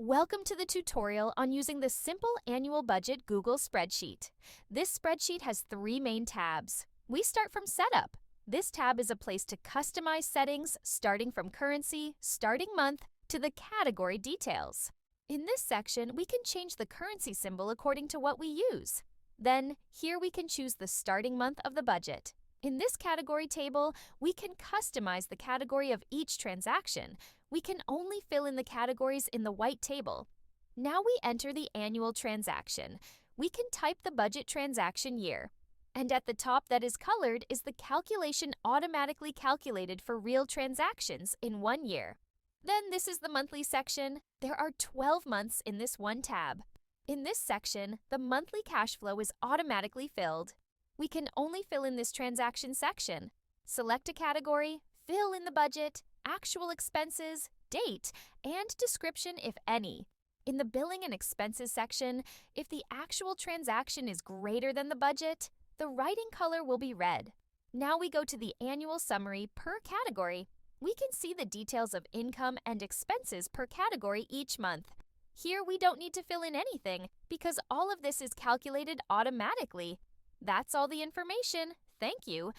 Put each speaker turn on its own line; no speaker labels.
Welcome to the tutorial on using the simple annual budget Google spreadsheet. This spreadsheet has three main tabs. We start from Setup. This tab is a place to customize settings starting from currency, starting month, to the category details. In this section, we can change the currency symbol according to what we use. Then, here we can choose the starting month of the budget. In this category table, we can customize the category of each transaction. We can only fill in the categories in the white table. Now we enter the annual transaction. We can type the budget transaction year. And at the top that is colored is the calculation automatically calculated for real transactions in 1 year. Then this is the monthly section. There are 12 months in this one tab. In this section, the monthly cash flow is automatically filled. We can only fill in this transaction section. Select a category, fill in the budget, actual expenses, date, and description if any. In the billing and expenses section, if the actual transaction is greater than the budget, the writing color will be red. Now we go to the annual summary per category. We can see the details of income and expenses per category each month. Here we don't need to fill in anything because all of this is calculated automatically. That's all the information. Thank you.